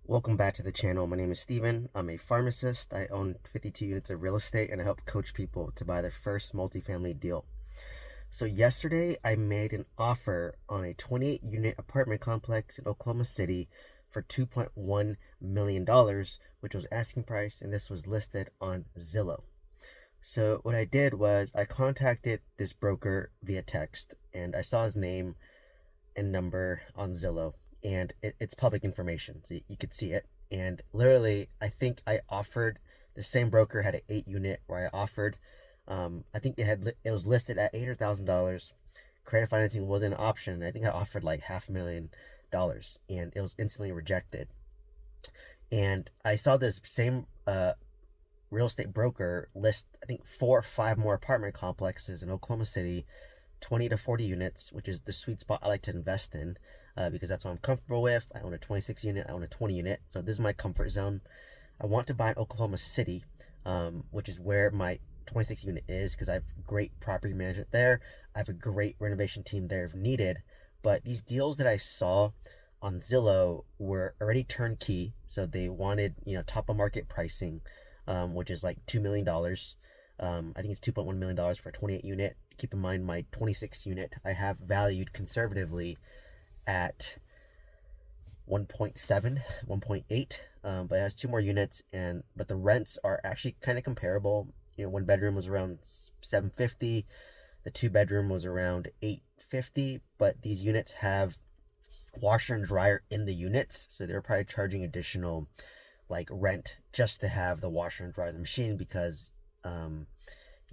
Welcome back to the channel. My name is Steven. I'm a pharmacist. I own 52 units of real estate and I help coach people to buy their first multifamily deal. So yesterday I made an offer on a 28 unit apartment complex in Oklahoma City for $2.1 million, which was asking price, and this was listed on Zillow. So what I did was I contacted this broker via text and I saw his name and number on Zillow, and it's public information, so you could see it. And literally, I think I offered the same broker had an 8 unit where I offered. I think it was listed at $800,000. Credit financing wasn't an option. I think I offered like $500,000, and it was instantly rejected. And I saw this same real estate broker list, I think 4 or 5 more apartment complexes in Oklahoma City, 20 to 40 units, which is the sweet spot I like to invest in, because that's what I'm comfortable with. I own a 26 unit, I own a 20 unit, so this is my comfort zone. I want to buy in Oklahoma City, which is where my 26 unit is, because I have great property management there. I have a great renovation team there if needed. But these deals that I saw on Zillow were already turnkey, so they wanted top of market pricing, which is like $2 million. I think it's $2.1 million for a 28 unit. Keep in mind, my 26 unit I have valued conservatively at 1.7, 1.8, but it has 2 more units, but the rents are actually kind of comparable. One bedroom was around 750, the 2 bedroom was around 850, but these units have washer and dryer in the units, so they're probably charging additional like rent just to have the washer and dryer the machine, because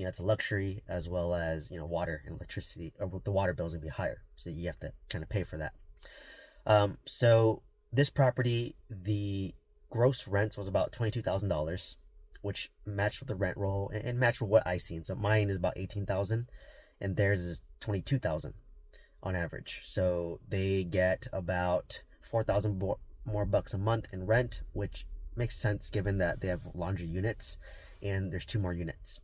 it's a luxury, as well as water and electricity. The water bills will be higher, so you have to kind of pay for that. So this property, the gross rents was about $22,000, which matched with the rent roll and matched with what I seen. So mine is about 18,000, and theirs is 22,000 on average. So they get about 4,000 more bucks a month in rent, which makes sense given that they have laundry units and there's 2 more units.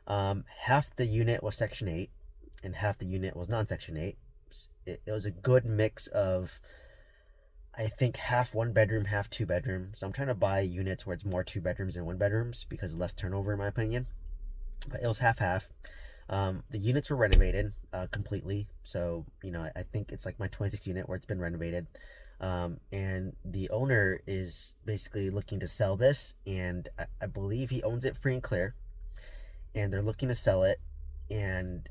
Half the unit was Section 8 and half the unit was non-Section 8. It was a good mix of, I think, half 1 bedroom, half 2 bedroom. So I'm trying to buy units where it's more 2 bedrooms than 1 bedrooms, because less turnover in my opinion. But it was half. The units were renovated completely. So, I think it's like my 26 unit where it's been renovated. And the owner is basically looking to sell this, and I believe he owns it free and clear, and they're looking to sell it. And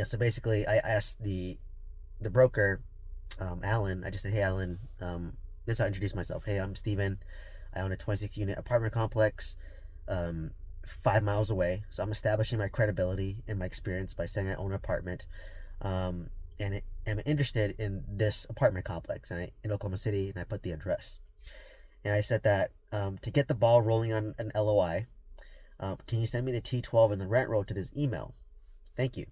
so basically I asked the broker, Alan. I just said, hey Alan, this is how I introduced myself. Hey, I'm Steven. I own a 26 unit apartment complex 5 miles away, so I'm establishing my credibility and my experience by saying I own an apartment, and am interested in this apartment complex in Oklahoma City, and I put the address. And I said that, to get the ball rolling on an LOI, can you send me the T12 and the rent roll to this email? Thank you.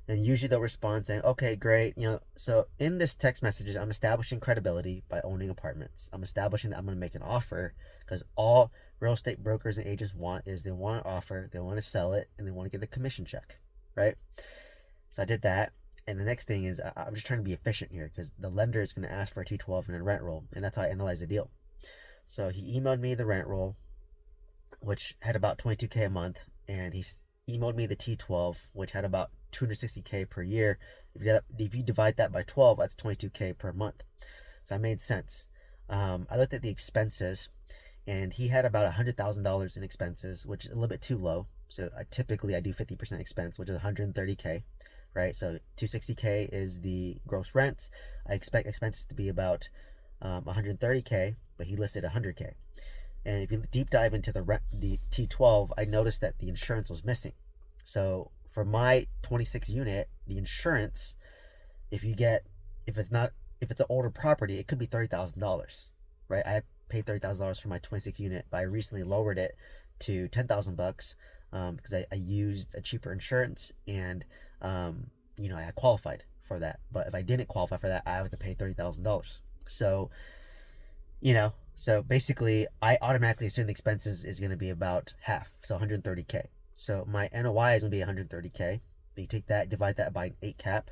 And usually they'll respond saying, okay, great. So in this text messages, I'm establishing credibility by owning apartments. I'm establishing that I'm going to make an offer, because all real estate brokers and agents want is they want to offer, they want to sell it, and they want to get a commission check, right? So I did that. And the next thing is, I'm just trying to be efficient here, because the lender is going to ask for a T12 and a rent roll, and that's how I analyze the deal. So he emailed me the rent roll, which had about $22K a month, and he emailed me the T12, which had about $260K per year. If you divide that by 12, that's $22K per month. So that made sense. I looked at the expenses, and he had about $100,000 in expenses, which is a little bit too low. So I do 50% expense, which is $130K, right? So $260K is the gross rent. I expect expenses to be about $130K, but he listed $100K. And if you deep dive into the T12, I noticed that the insurance was missing. So for my 26 unit, the insurance, if it's an older property, it could be $30,000, right? I paid $30,000 for my 26 unit, but I recently lowered it to $10,000 because I used a cheaper insurance, and I qualified for that. But if I didn't qualify for that, I have to pay $30,000. So basically, I automatically assume the expenses is going to be about half, so $130K. So my NOI is going to be $130K. You take that, divide that by an 8 cap.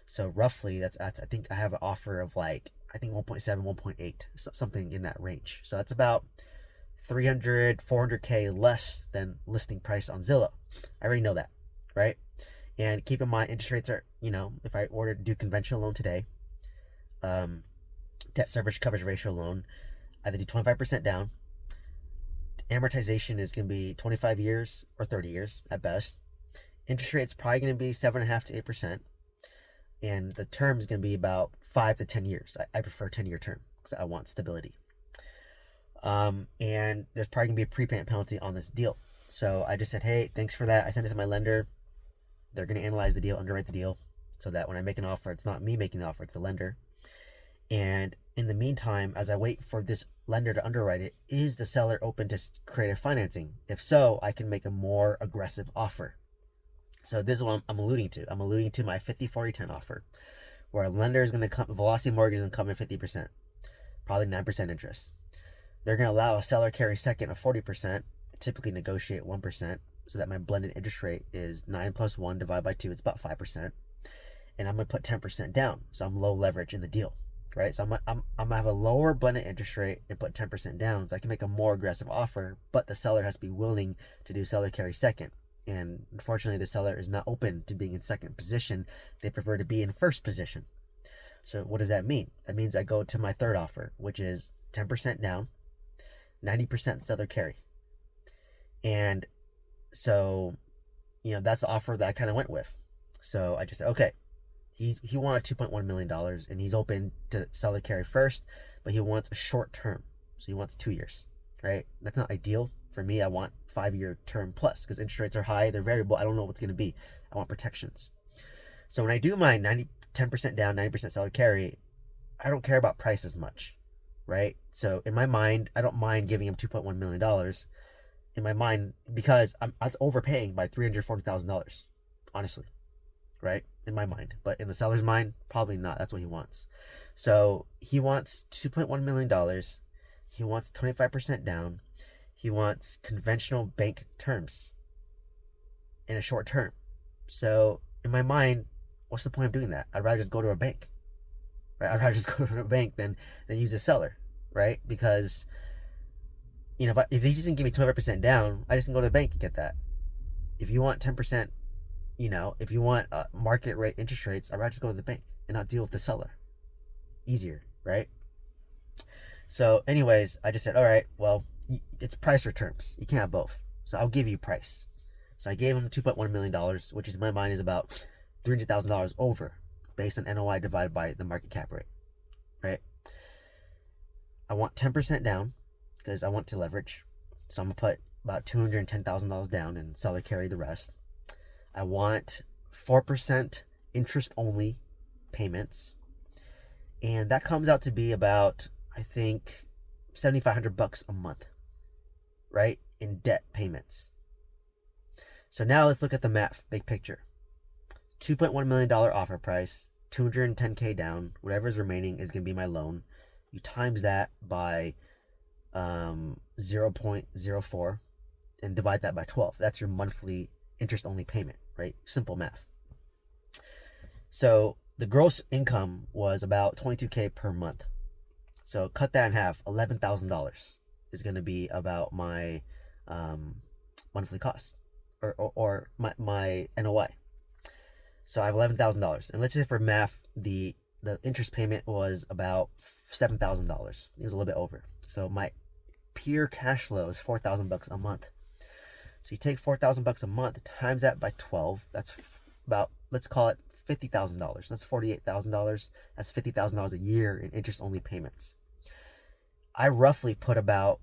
So roughly, that's I think I have an offer of like I think 1.7, 1.8, something in that range. So that's about 300, 400K less than listing price on Zillow. I already know that, right? And keep in mind, interest rates are, if I order to do conventional loan today, debt service coverage ratio loan, either do 25% down. Amortization is going to be 25 years or 30 years at best. Interest rate's probably going to be 7.5 to 8%. And the term is going to be about 5 to 10 years. I prefer a 10-year term because I want stability. And there's probably going to be a prepayment penalty on this deal. So I just said, hey, thanks for that. I sent it to my lender. They're going to analyze the deal, underwrite the deal, so that when I make an offer, it's not me making the offer, it's the lender. And in the meantime, as I wait for this lender to underwrite it, is the seller open to creative financing? If so, I can make a more aggressive offer. So this is what I'm alluding to. I'm alluding to my 50-40-10 offer, where a lender is going to come, Velocity Mortgage is going to come in 50%, probably 9% interest. They're going to allow a seller carry second of 40%, typically negotiate 1%, so that my blended interest rate is 9 plus 1 divided by 2, it's about 5%. And I'm going to put 10% down, so I'm low leverage in the deal, right? So I'm going to have a lower blended interest rate and put 10% down, so I can make a more aggressive offer, but the seller has to be willing to do seller carry second. And unfortunately, the seller is not open to being in second position. They prefer to be in first position. So what does that mean? That means I go to my third offer, which is 10% down, 90% seller carry. And so, that's the offer that I kind of went with. So I just said, okay, he wanted $2.1 million and he's open to seller carry first, but he wants a short term. So he wants 2 years, right? That's not ideal. For me, I want 5-year term plus because interest rates are high. They're variable. I don't know what's going to be. I want protections. So when I do my 10% down, 90% seller carry, I don't care about price as much, right? So in my mind, I don't mind giving him $2.1 million in my mind because I was overpaying by $340,000, honestly, right? In my mind. But in the seller's mind, probably not. That's what he wants. So he wants $2.1 million. He wants 25% down. He wants conventional bank terms in a short term. So in my mind, what's the point of doing that? I'd rather just go to a bank, right? I'd rather just go to a bank than use a seller, right? Because, if he doesn't give me 25% down, I just can go to the bank and get that. If you want 10%, if you want market rate interest rates, I'd rather just go to the bank and not deal with the seller. Easier, right? So anyways, I just said, all right, well, it's price or terms. You can't have both. So I'll give you price. So I gave him $2.1 million, which in my mind is about $300,000 over based on NOI divided by the market cap rate, right? I want 10% down because I want to leverage. So I'm going to put about $210,000 down and seller carry the rest. I want 4% interest only payments. And that comes out to be about, I think, $7,500 a month, right? In debt payments. So now let's look at the math, big picture. $2.1 million offer price, $210K down, whatever's remaining is going to be my loan. You times that by 0.04 and divide that by 12. That's your monthly interest only payment, right? Simple math. So the gross income was about $22K per month. So cut that in half, $11,000 is going to be about my monthly cost or my NOI. So I have $11,000. And let's say for math, the interest payment was about $7,000. It was a little bit over. So my pure cash flow is $4,000 a month. So you take $4,000 a month, times that by 12. That's about, let's call it $50,000. That's $48,000. That's $50,000 a year in interest only payments. I roughly put about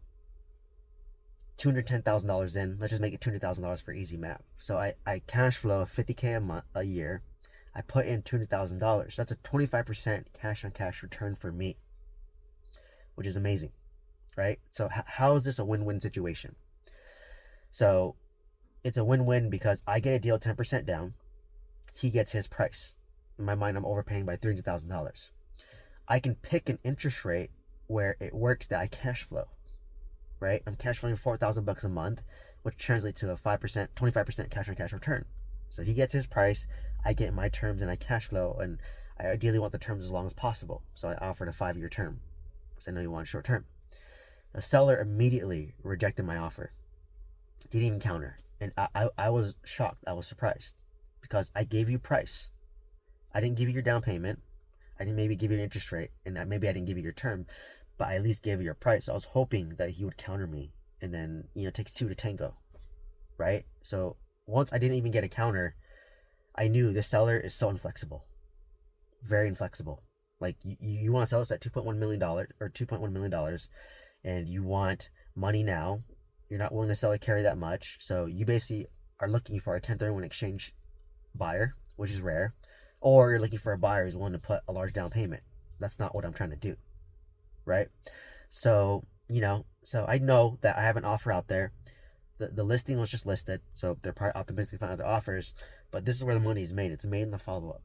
$210,000 in. Let's just make it $200,000 for easy math. So I cash flow $50K a year. I put in $200,000. That's a 25% cash on cash return for me, which is amazing, right? So how is this a win-win situation? So it's a win-win because I get a deal 10% down. He gets his price. In my mind, I'm overpaying by $300,000. I can pick an interest rate where it works that I cash flow, right? I'm cash flowing $4,000 a month, which translates to a 5%, 25% cash on cash return. So he gets his price, I get my terms, and I cash flow, and I ideally want the terms as long as possible. So I offered a 5-year term because I know you want short term. The seller immediately rejected my offer. Didn't even counter. And I was shocked. I was surprised because I gave you price. I didn't give you your down payment. I didn't maybe give you your interest rate, and maybe I didn't give you your term, but I at least gave you your price. I was hoping that he would counter me, and then it takes two to tango, right? So once I didn't even get a counter, I knew the seller is so inflexible, very inflexible. Like you want to sell us at $2.1 million or $2.1 million, and you want money now. You're not willing to sell or carry that much, so you basically are looking for a 1031 exchange buyer, which is rare, or you're looking for a buyer who's willing to put a large down payment. That's not what I'm trying to do, right? So so I know that I have an offer out there. The listing was just listed, so they're probably optimistic about other offers, but this is where the money is made. It's made in the follow-up.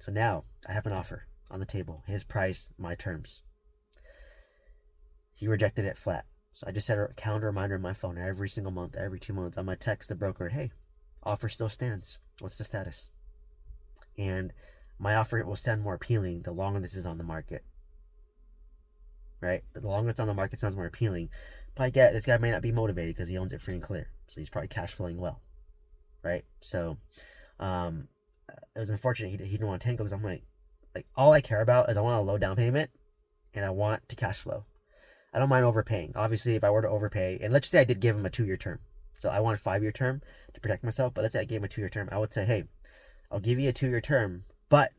So now I have an offer on the table, his price, my terms. He rejected it flat. So I just set a calendar reminder on my phone every single month, every 2 months. I'm going to text the broker, hey, offer still stands. What's the status? And my offer will sound more appealing the longer this is on the market, right? The longer it's on the market, sounds more appealing. But I get this guy may not be motivated because he owns it free and clear, so he's probably cash flowing well, right? So it was unfortunate he didn't want to tango because I'm like all I care about is I want a low down payment and I want to cash flow. I don't mind overpaying. Obviously, if I were to overpay, and let's just say I did give him a 2-year term, so I want a 5-year term to protect myself, but let's say I gave him a 2-year term, I would say, hey, I'll give you a 2-year term, but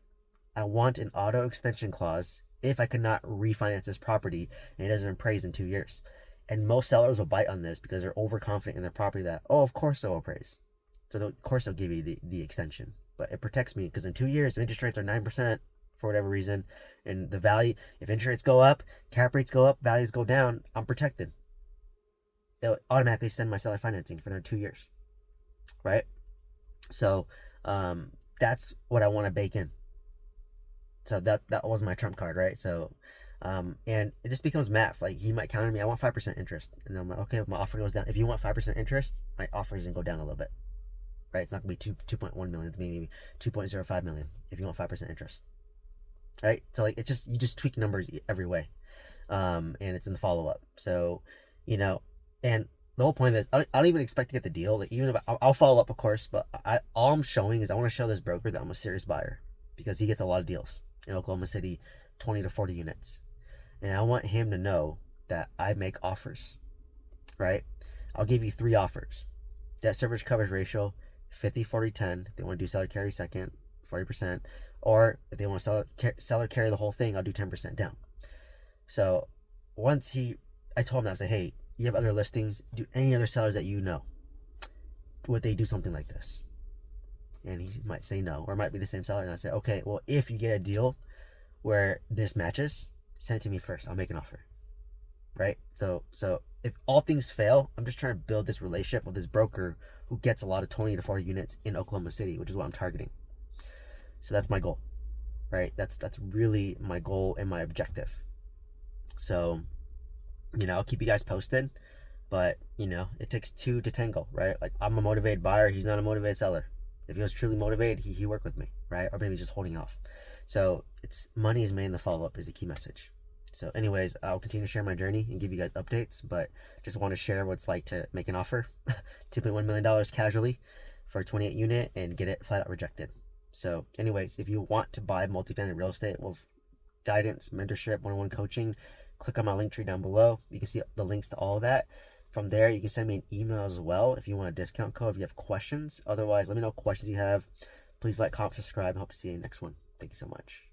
I want an auto extension clause if I could not refinance this property and it doesn't appraise in 2 years. And most sellers will bite on this because they're overconfident in their property that, of course they'll appraise. So of course they'll give you the extension. But it protects me because in 2 years, if interest rates are 9% for whatever reason, and the value, if interest rates go up, cap rates go up, values go down, I'm protected. It'll automatically extend my seller financing for another 2 years, right? So that's what I want to bake in. So that was my trump card, right? So and it just becomes math. Like he might counter me, I want 5% interest, and I'm like, okay, if my offer goes down, if you want 5% interest, my offer is gonna go down a little bit, right? It's not gonna be 2.1 million, it's maybe 2.05 million if you want 5% interest, right? So like it's just, you just tweak numbers every way, and it's in the follow-up. So and the whole point is I don't even expect to get the deal. Like even if I'll follow up, of course, but all I'm showing is I want to show this broker that I'm a serious buyer because he gets a lot of deals in Oklahoma City, 20 to 40 units. And I want him to know that I make offers, right? I'll give you 3 offers. Debt service coverage ratio, 50, 40, 10. If they want to do seller carry second, 40%. Or if they want to seller carry the whole thing, I'll do 10% down. So once I told him that, I said, hey, you have other listings, do any other sellers that you know, would they do something like this? And he might say no, or it might be the same seller. And I say, okay, well, if you get a deal where this matches, send it to me first. I'll make an offer, right? So if all things fail, I'm just trying to build this relationship with this broker who gets a lot of 20 to 40 units in Oklahoma City, which is what I'm targeting. So that's my goal, right? That's really my goal and my objective. So, I'll keep you guys posted, but it takes 2 to tango, right? Like I'm a motivated buyer. He's not a motivated seller. If he was truly motivated, he worked with me, right? Or maybe just holding off. So it's money is made in the follow-up is the key message. So anyways, I'll continue to share my journey and give you guys updates, but just want to share what it's like to make an offer, $2.1 million casually for a 28 unit and get it flat out rejected. So anyways, if you want to buy multifamily real estate with guidance, mentorship, one-on-one coaching, click on my link tree down below. You can see the links to all of that. From there, you can send me an email as well if you want a discount code, if you have questions. Otherwise, let me know what questions you have. Please like, comment, subscribe. I hope to see you in the next one. Thank you so much.